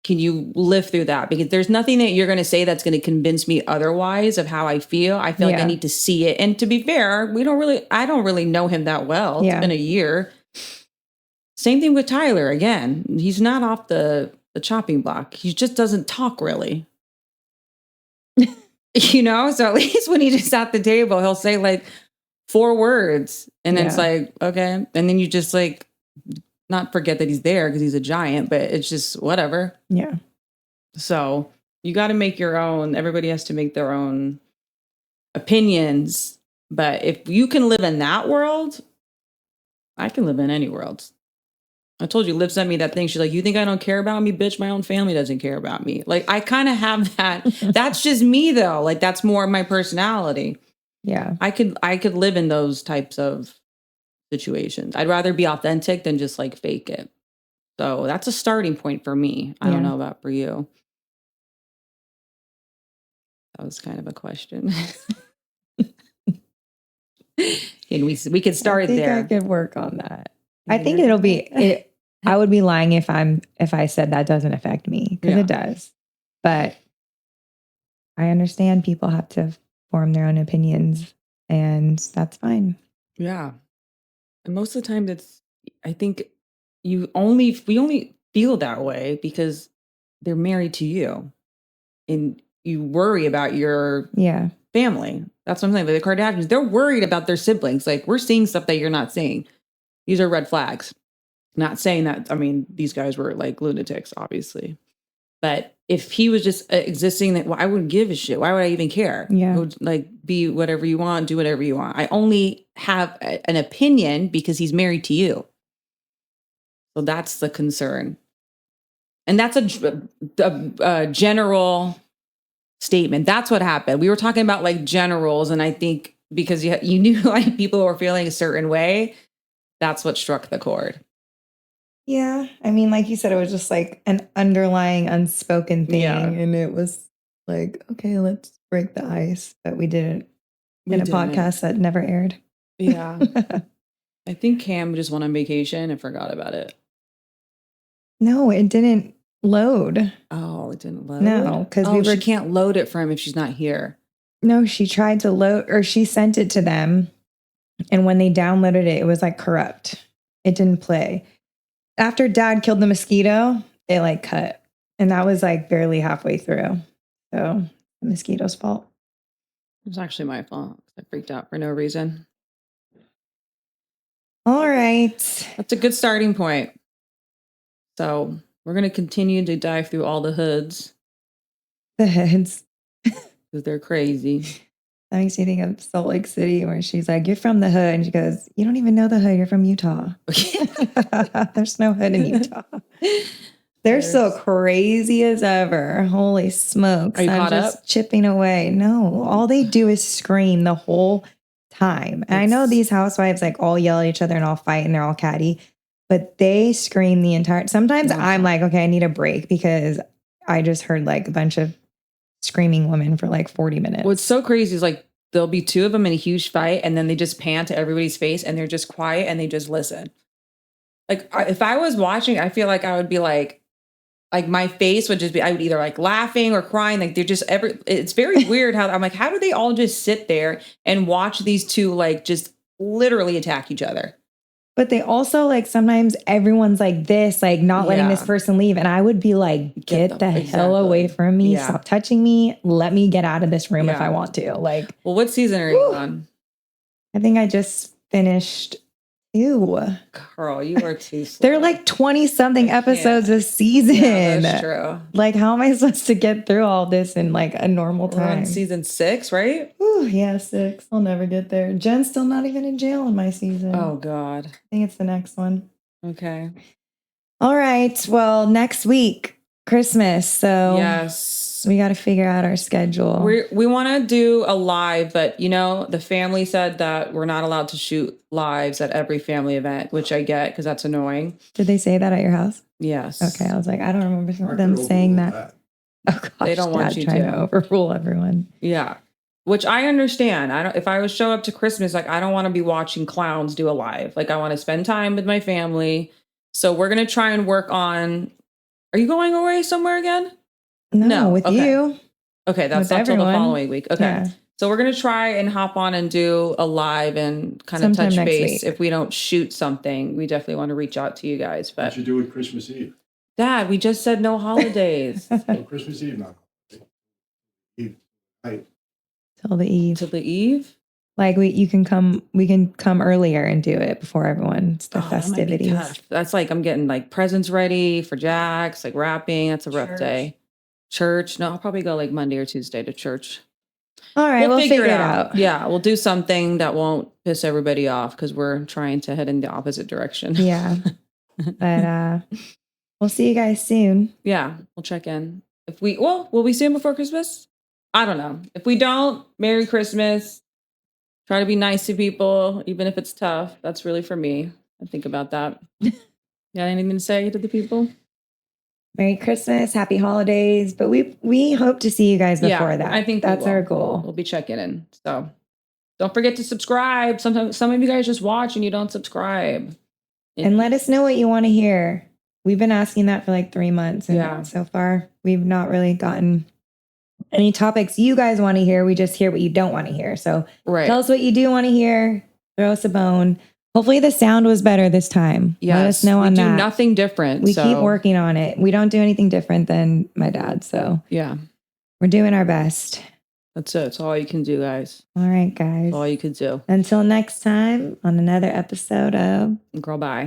can you live through that? Because there's nothing that you're going to say that's going to convince me otherwise of how I feel. I feel like I need to see it. And to be fair, I don't really know him that well. It's been a year. Same thing with Tyler. Again, he's not off the chopping block. He just doesn't talk really. So at least when he's just at the table, he'll say like 4 words. And then it's like, okay. And then you just like, not forget that he's there because he's a giant, but it's just whatever. Yeah. So you got to make your own. Everybody has to make their own opinions. But if you can live in that world, I can live in any world. I told you, Liv sent me that thing. She's like, you think I don't care about me? Bitch, my own family doesn't care about me. Like, I kind of have that. That's just me, though. Like, that's more of my personality. Yeah. I could live in those types of situations. I'd rather be authentic than just like fake it. So that's a starting point for me. I don't know about for you. That was kind of a question. And we could start there. I could work on that. I think it'll be I would be lying if I said that doesn't affect me, because it does. But I understand people have to form their own opinions, and that's fine. Yeah. And most of the time I think we only feel that way because they're married to you and you worry about your family. That's what I'm saying. But the Kardashians, they're worried about their siblings. Like, we're seeing stuff that you're not seeing. These are red flags. Not saying that, I mean, these guys were like lunatics, obviously. But if he was just existing, that, well, I wouldn't give a shit. Why would I even care? Yeah. It would like be whatever you want, do whatever you want. I only have an opinion because he's married to you. So that's the concern. And that's a general statement. That's what happened. We were talking about like generals. And I think because you knew like people were feeling a certain way, that's what struck the chord. Yeah. I mean, like you said, it was just like an underlying unspoken thing. Yeah. And it was like, okay, let's break the ice. But we didn't in a podcast that never aired. Yeah. I think Cam just went on vacation and forgot about it. No, it didn't load. Oh, it didn't load? No, because she can't load it for him if she's not here. No, she tried to load, or she sent it to them. And when they downloaded it, it was like corrupt. It didn't play. After Dad killed the mosquito, it like cut. And that was like barely halfway through. So the mosquito's fault. It was actually my fault. I freaked out for no reason. All right. That's a good starting point. So we're going to continue to dive through all the hoods. The hoods. Because they're crazy. That makes me think of Salt Lake City, where she's like, you're from the hood. And she goes, you don't even know the hood. You're from Utah. There's no hood in Utah. They're so crazy as ever. Holy smokes. Are you caught just up? Chipping away. No, all they do is scream the whole time. And I know these housewives like all yell at each other and all fight and they're all catty, but they scream the entire. Sometimes I'm like, okay, I need a break because I just heard like a bunch of screaming women for like 40 minutes. What's so crazy is like there'll be two of them in a huge fight and then they just pan to everybody's face and they're just quiet and they just listen. Like if I was watching, I feel like I would be like my face would just be, I would either like laughing or crying. Like they're just it's very weird how I'm like, how do they all just sit there and watch these two like just literally attack each other? But they also like, sometimes everyone's like this, like not letting this person leave. And I would be like, get the hell away from me. Yeah. Stop touching me. Let me get out of this room if I want to. Like, well, what season are you on? I think I just finished 2. Girl, you are too slow. They're like 20 something episodes a season. Yeah, that's true. Like, how am I supposed to get through all this in like a normal time? We're on season 6, right? Ooh, yeah, 6. I'll never get there. Jen's still not even in jail in my season. Oh, God. I think it's the next one. Okay. All right. Well, next week, Christmas. So yes, we got to figure out our schedule. We want to do a live, but you know, the family said that we're not allowed to shoot lives at every family event, which I get because that's annoying. Did they say that at your house? Yes. Okay. I was like, I don't remember them saying that. Oh gosh, they don't want you trying to overrule everyone. Yeah. Which I understand. If I was show up to Christmas, like I don't want to be watching clowns do a live. Like I want to spend time with my family. So we're going to try and work on. Are you going away somewhere again? No, with you. Okay, that's not till the following week. Okay. Yeah. So we're going to try and hop on and do a live and kind of touch base. If we don't shoot something, we definitely want to reach out to you guys. But what you do with Christmas Eve? Dad, we just said no holidays. Christmas Eve, not Eve. Night. Till the eve. Till the eve? Like we can come earlier and do it before everyone. It's the festivities. That's like I'm getting like presents ready for Jax, like wrapping. That's a rough day. Church. No, I'll probably go like Monday or Tuesday to church. All right, we'll figure it out. Yeah, we'll do something that won't piss everybody off because we're trying to head in the opposite direction. Yeah. But we'll see you guys soon. Yeah, we'll check in. Will we see him before Christmas? I don't know. If we don't, Merry Christmas. Try to be nice to people, even if it's tough. That's really for me. I think about that. Yeah, anything to say to the people? Merry Christmas, happy holidays. But we hope to see you guys before that. I think we that's will. our goal. We'll be checking in. So don't forget to subscribe. Sometimes some of you guys just watch and you don't subscribe. And let us know what you want to hear. We've been asking that for like 3 months. And so far, we've not really gotten any topics you guys want to hear. We just hear what you don't want to hear. So tell us what you do want to hear. Throw us a bone. Hopefully the sound was better this time. Yes. Let us know on that. We do nothing different. We keep working on it. We don't do anything different than my dad. So yeah, we're doing our best. That's it. It's all you can do, guys. All right, guys. That's all you could do. Until next time on another episode of Girl, bye.